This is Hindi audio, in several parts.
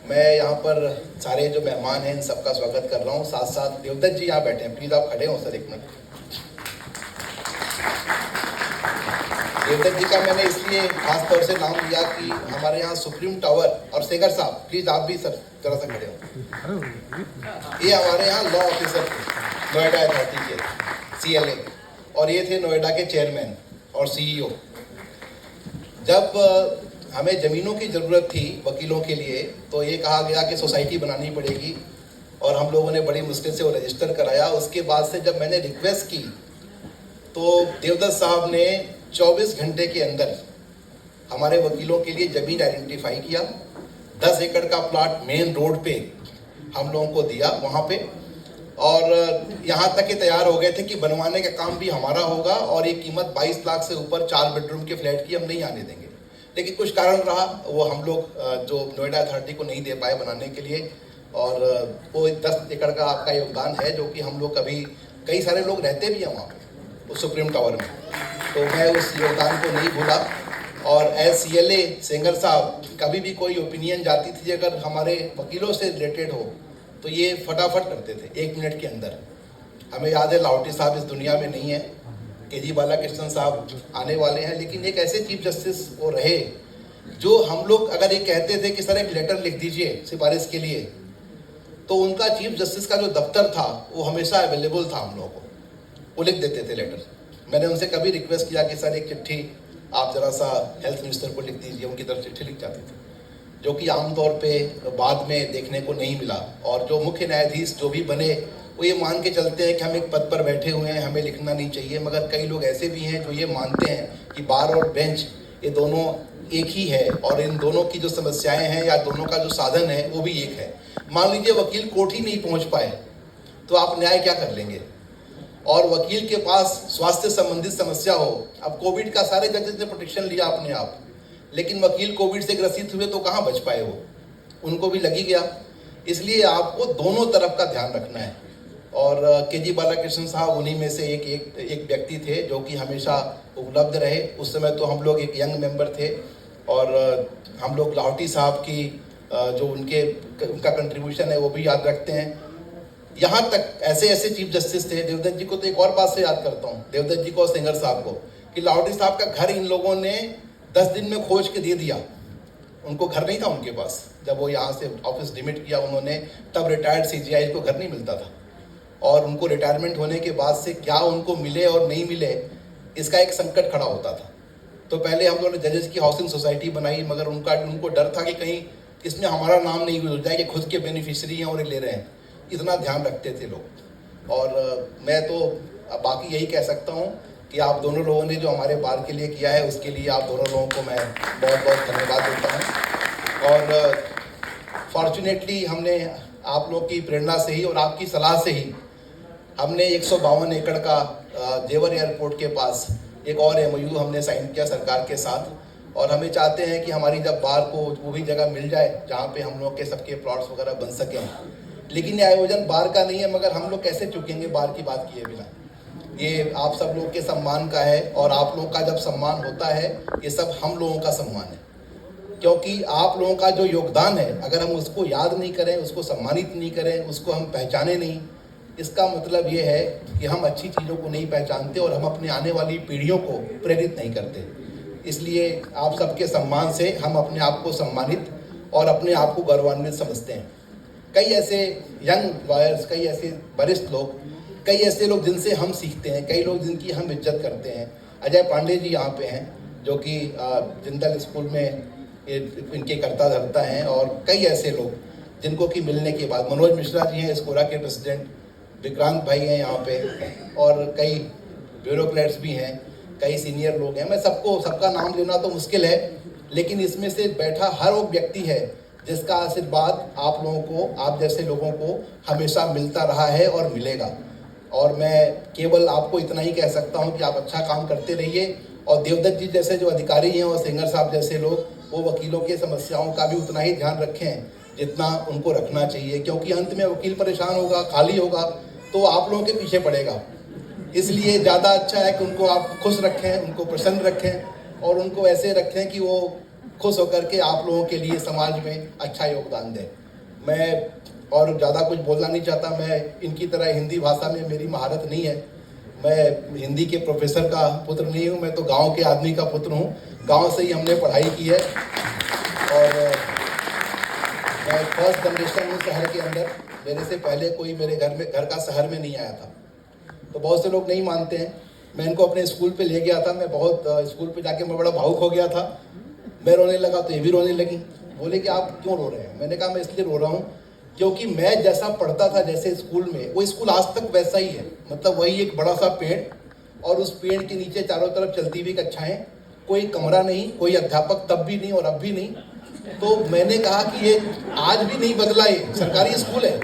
मैं यहाँ पर सारे जो मेहमान हैं इन सबका स्वागत कर रहा हूँ। साथ साथ देवदत्त जी यहाँ बैठे हैं, प्लीज़ आप खड़े हो सर एक मिनट। देवदत्त जी का मैंने इसलिए खास तौर से नाम लिया कि हमारे यहाँ सुप्रीम टावर और सेगर साहब, प्लीज़ आप भी सर जरा सा खड़े हो। ये हमारे यहाँ लॉ ऑफिसर थे नोएडा अथॉरिटी के, CLA, और ये थे नोएडा के चेयरमैन और CEO। जब हमें ज़मीनों की ज़रूरत थी वकीलों के लिए तो ये कहा गया कि सोसाइटी बनानी पड़ेगी और हम लोगों ने बड़ी मुश्किल से वो रजिस्टर कराया। उसके बाद से जब मैंने रिक्वेस्ट की तो देवदत्त साहब ने 24 घंटे के अंदर हमारे वकीलों के लिए ज़मीन आइडेंटिफाई किया। 10 एकड़ का प्लॉट मेन रोड पे हम लोगों को दिया वहाँ पे, और यहाँ तक के तैयार हो गए थे कि बनवाने का काम भी हमारा होगा और ये कीमत 22 लाख से ऊपर 4 बेडरूम के फ्लैट की हम नहीं आने देंगे। लेकिन कुछ कारण रहा, वो हम लोग जो नोएडा अथॉरिटी को नहीं दे पाए बनाने के लिए, और वो 10 एकड़ का आपका योगदान है जो कि हम लोग कभी कई सारे लोग रहते भी हैं वहाँ पे उस सुप्रीम टावर में, तो मैं उस योगदान को नहीं भूला। और एज CLA सेंगर साहब कभी भी कोई ओपिनियन जाती थी अगर हमारे वकीलों से रिलेटेड हो तो ये फटाफट करते थे 1 मिनट के अंदर। हमें याद है लाहौटी साहब इस दुनिया में नहीं है, KG बालाकृष्णन साहब आने वाले हैं, लेकिन एक ऐसे चीफ जस्टिस वो रहे जो हम लोग अगर ये कहते थे कि सर एक लेटर लिख दीजिए सिफारिश के लिए, तो उनका चीफ जस्टिस का जो दफ्तर था वो हमेशा अवेलेबल था हम लोगों को, वो लिख देते थे लेटर। मैंने उनसे कभी रिक्वेस्ट किया कि सर एक चिट्ठी आप ज़रा सा हेल्थ मिनिस्टर को लिख दीजिए, उनकी तरफ चिट्ठी लिख जाती थी, जो कि आमतौर पे बाद में देखने को नहीं मिला। और जो मुख्य न्यायाधीश जो भी बने वो ये मान के चलते हैं कि हम एक पद पर बैठे हुए हैं, हमें लिखना नहीं चाहिए, मगर कई लोग ऐसे भी हैं जो ये मानते हैं कि बार और बेंच ये दोनों एक ही है और इन दोनों की जो समस्याएं हैं या दोनों का जो साधन है वो भी एक है। मान लीजिए वकील कोर्ट ही नहीं पहुंच पाए तो आप न्याय क्या कर लेंगे, और वकील के पास स्वास्थ्य संबंधित समस्या हो, अब कोविड का सारे जजेस ने प्रोटेक्शन लिया अपने आप, लेकिन वकील कोविड से ग्रसित हुए तो कहाँ बच पाए, वो उनको भी लगी गया। इसलिए आपको दोनों तरफ का ध्यान रखना है, और KG बालाकृष्णन साहब उन्हीं में से एक व्यक्ति थे जो कि हमेशा उपलब्ध रहे। उस समय तो हम लोग एक यंग मेंबर थे और हम लोग लाहौटी साहब की जो उनका कंट्रीब्यूशन है वो भी याद रखते हैं। यहाँ तक ऐसे ऐसे चीफ जस्टिस थे। देवदत्त जी को तो एक और बात से याद करता हूँ, देवदत्त जी को और सेंगर साहब को, कि लाहौटी साहब का घर इन लोगों ने 10 दिन में खोज के दे दिया। उनको घर नहीं था उनके पास, जब वो यहाँ से ऑफिस डिमिट किया उन्होंने, तब रिटायर्ड CGI को घर नहीं मिलता था, और उनको रिटायरमेंट होने के बाद से क्या उनको मिले और नहीं मिले इसका एक संकट खड़ा होता था। तो पहले हम लोगों ने जजेस की हाउसिंग सोसाइटी बनाई, मगर उनको डर था कि कहीं इसमें हमारा नाम नहीं गुजर जाए कि खुद के बेनिफिशियरी हैं और ये ले रहे हैं, इतना ध्यान रखते थे लोग। और मैं तो बाकी यही कह सकता हूँ कि आप दोनों लोगों ने जो हमारे बार के लिए किया है उसके लिए आप दोनों लोगों को मैं बहुत बहुत धन्यवाद देता हूँ। और फॉर्चुनेटली हमने आप लोग की प्रेरणा से ही और आपकी सलाह से ही हमने 152 एकड़ का जेवर एयरपोर्ट के पास एक और MOU हमने साइन किया सरकार के साथ, और हमें चाहते हैं कि हमारी जब बार को वो भी जगह मिल जाए जहाँ पे हम लोग के सबके प्लॉट्स वगैरह बन सकें। लेकिन ये आयोजन बार का नहीं है, मगर हम लोग कैसे चुकेंगे बार की बात किए बिना। ये आप सब लोग के सम्मान का है, और आप लोगों का जब सम्मान होता है ये सब हम लोगों का सम्मान है, क्योंकि आप लोगों का जो योगदान है अगर हम उसको याद नहीं करें, उसको सम्मानित नहीं करें, उसको हम पहचाने नहीं, इसका मतलब ये है कि हम अच्छी चीज़ों को नहीं पहचानते और हम अपने आने वाली पीढ़ियों को प्रेरित नहीं करते। इसलिए आप सबके सम्मान से हम अपने आप को सम्मानित और अपने आप को गौरवान्वित समझते हैं। कई ऐसे यंग लॉयर्स, कई ऐसे वरिष्ठ लोग, कई ऐसे लोग जिनसे हम सीखते हैं, कई लोग जिनकी हम इज्जत करते हैं। अजय पांडे जी यहाँ पे हैं जो कि जिंदल स्कूल में इनके कर्ता धर्ता हैं, और कई ऐसे लोग जिनको कि मिलने के बाद, मनोज मिश्रा जी हैं स्कोरा के प्रेसिडेंट, विक्रांत भाई हैं यहाँ पे, और कई ब्यूरोक्रेट्स भी हैं, कई सीनियर लोग हैं। मैं सबका नाम लेना तो मुश्किल है, लेकिन इसमें से बैठा हर वो व्यक्ति है जिसका आशीर्वाद आप लोगों को, आप जैसे लोगों को हमेशा मिलता रहा है और मिलेगा। और मैं केवल आपको इतना ही कह सकता हूँ कि आप अच्छा काम करते रहिए, और देवदत्त जी जैसे जो अधिकारी हैं और सेंगर साहब जैसे लोग वो वकीलों की समस्याओं का भी उतना ही ध्यान रखें जितना उनको रखना चाहिए, क्योंकि अंत में वकील परेशान होगा, खाली होगा तो आप लोगों के पीछे पड़ेगा। इसलिए ज़्यादा अच्छा है कि उनको आप खुश रखें, उनको प्रसन्न रखें, और उनको ऐसे रखें कि वो खुश होकर के आप लोगों के लिए समाज में अच्छा योगदान दें। मैं और ज़्यादा कुछ बोलना नहीं चाहता, मैं इनकी तरह हिंदी भाषा में मेरी महारत नहीं है, मैं हिंदी के प्रोफेसर का पुत्र नहीं हूँ, मैं तो गांव के आदमी का पुत्र हूँ, गांव से ही हमने पढ़ाई की है और मैं फर्स्ट जनरेशन हूँ शहर के अंदर, मेरे से पहले कोई मेरे घर का शहर में नहीं आया था। तो बहुत से लोग नहीं मानते हैं, मैं इनको अपने स्कूल पे ले गया था, मैं बहुत स्कूल पे जाके मैं बड़ा भावुक हो गया था, मैं रोने लगा तो ये भी रोने लगी, बोले कि आप क्यों रो रहे हैं? मैंने कहा मैं इसलिए रो रहा हूँ क्योंकि मैं जैसा पढ़ता था जैसे स्कूल में, वो स्कूल आज तक वैसा ही है, मतलब वही एक बड़ा सा पेड़ और उस पेड़ के नीचे चारों तरफ चलती हुई कक्षाएं, कोई कमरा नहीं, कोई अध्यापक तब भी नहीं और अब भी नहीं। तो मैंने कहा कि ये आज भी नहीं बदला, ये सरकारी स्कूल है,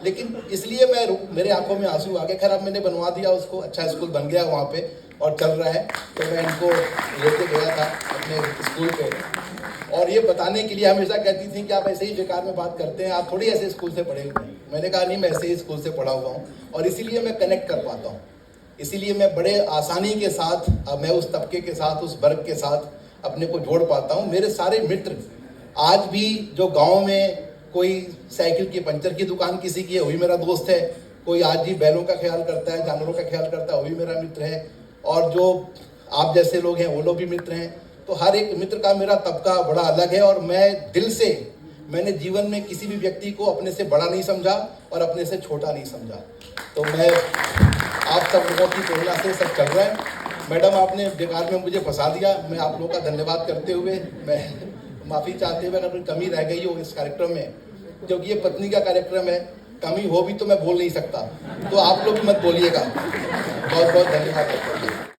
लेकिन इसलिए मेरे आंखों में आंसू आ गए। खैर अब मैंने बनवा दिया उसको, अच्छा स्कूल बन गया वहाँ पे और चल रहा है। तो मैं इनको लेके गया था अपने स्कूल पे और ये बताने के लिए हमेशा कहती थी कि आप ऐसे ही बेकार में बात करते हैं, आप थोड़ी ऐसे स्कूल से पढ़े हुए हैं। मैंने कहा नहीं, मैं ऐसे ही स्कूल से पढ़ा हुआ हूँ और इसीलिए मैं कनेक्ट कर पाता हूँ, इसीलिए मैं बड़े आसानी के साथ मैं उस तबके के साथ, उस वर्ग के साथ अपने को जोड़ पाता हूँ। मेरे सारे मित्र आज भी जो गाँव में कोई साइकिल की पंचर की दुकान किसी की है वही मेरा दोस्त है, कोई आज भी बैलों का ख्याल करता है, जानवरों का ख्याल करता है वही मेरा मित्र है, और जो आप जैसे लोग हैं वो लोग भी मित्र हैं। तो हर एक मित्र का मेरा तबका बड़ा अलग है और मैं दिल से, मैंने जीवन में किसी भी व्यक्ति को अपने से बड़ा नहीं समझा और अपने से छोटा नहीं समझा। तो मैं आप सब लोगों की प्रेरणा से सब चल रहा है। मैडम आपने बेकार में मुझे फंसा दिया, मैं आप लोगों का धन्यवाद करते हुए मैं माफ़ी चाहते हुए अगर कोई कमी रह गई हो इस कार्यक्रम में, क्योंकि ये पत्नी का कार्यक्रम है, कमी हो भी तो मैं बोल नहीं सकता, तो आप लोग भी मत बोलिएगा। बहुत बहुत धन्यवाद।